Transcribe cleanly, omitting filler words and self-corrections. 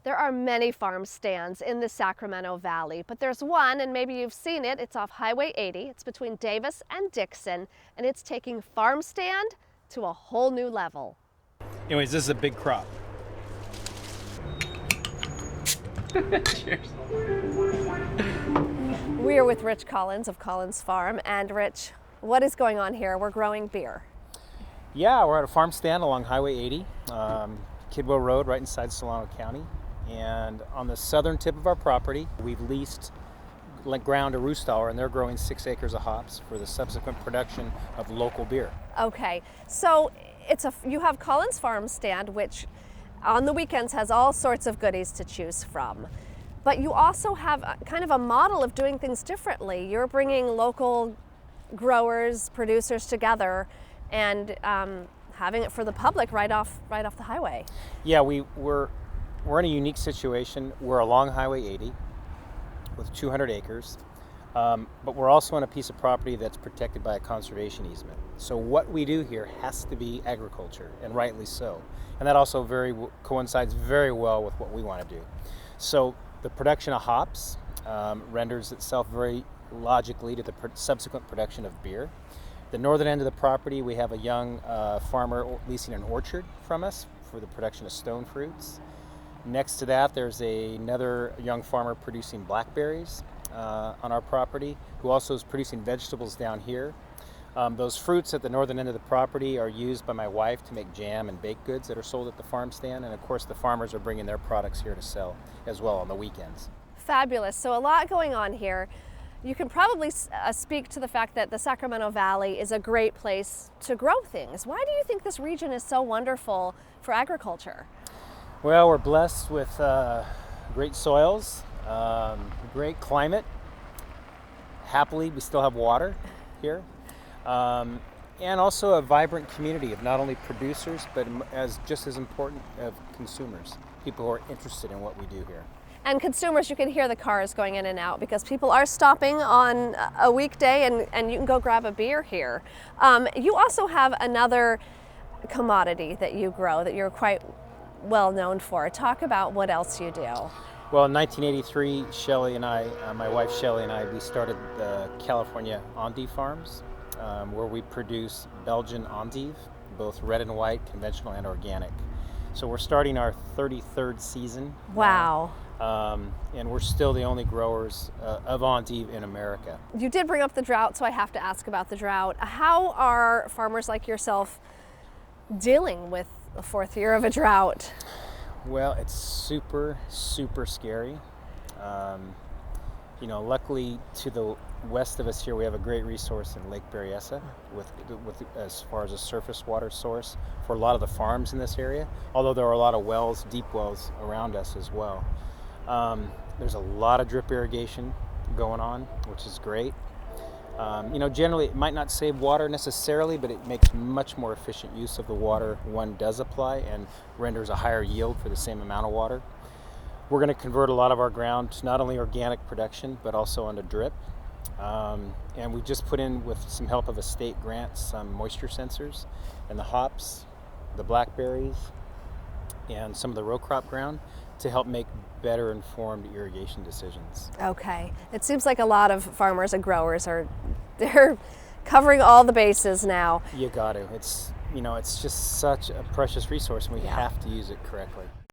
There are many farm stands in the Sacramento Valley, but there's one, and maybe you've seen it. It's off Highway 80. It's between Davis and Dixon, and it's taking farm stand to a whole new level. Anyways, this is a big crop. Cheers. We are with Rich Collins of Collins Farm, and Rich, what is going on here? We're growing beer. Yeah, we're at a farm stand along Highway 80, Kidwell Road, right inside Solano County. And on the southern tip of our property, we've leased ground to Roostower, and they're growing 6 acres of hops for the subsequent production of local beer. Okay, so you have Collins Farm stand, which on the weekends has all sorts of goodies to choose from. But you also have kind of a model of doing things differently. You're bringing local growers, producers together, and having it for the public right off the highway. Yeah, we're in a unique situation. We're along Highway 80 with 200 acres, but we're also on a piece of property that's protected by a conservation easement. So what we do here has to be agriculture, and rightly so. And that also coincides very well with what we want to do. So the production of hops renders itself very logically to the subsequent production of beer. The northern end of the property, we have a young farmer leasing an orchard from us for the production of stone fruits. Next to that, there's another young farmer producing blackberries on our property, who also is producing vegetables down here. Those fruits at the northern end of the property are used by my wife to make jam and baked goods that are sold at the farm stand. And of course, the farmers are bringing their products here to sell as well on the weekends. Fabulous. So a lot going on here. You can probably speak to the fact that the Sacramento Valley is a great place to grow things. Why do you think this region is so wonderful for agriculture? Well, we're blessed with great soils, great climate. Happily, we still have water here. And also a vibrant community of not only producers, but just as important, of consumers, people who are interested in what we do here. And consumers, you can hear the cars going in and out because people are stopping on a weekday, and you can go grab a beer here. You also have another commodity that you grow that you're quite well known for. Talk about what else you do. Well, in 1983, Shelley and I, my wife Shelley and I, we started the California endive farms, where we produce Belgian endive, both red and white, conventional and organic. So we're starting our 33rd season. Wow. And we're still the only growers of endive in America. You did bring up the drought, so I have to ask about the drought. How are farmers like yourself dealing with the 4th year of a drought? Well, it's super, super scary. Luckily to the west of us here, we have a great resource in Lake Berryessa with as far as a surface water source for a lot of the farms in this area, although there are a lot of wells, deep wells around us as well. There's a lot of drip irrigation going on, which is great. Generally it might not save water necessarily, but it makes much more efficient use of the water one does apply and renders a higher yield for the same amount of water. We're going to convert a lot of our ground to not only organic production, but also onto drip. And we just put in, with some help of a state grant, some moisture sensors in the hops, the blackberries, and some of the row crop ground to help make better informed irrigation decisions. Okay. It seems like a lot of farmers and growers they're covering all the bases now. You got to. It's just such a precious resource, and we have to use it correctly.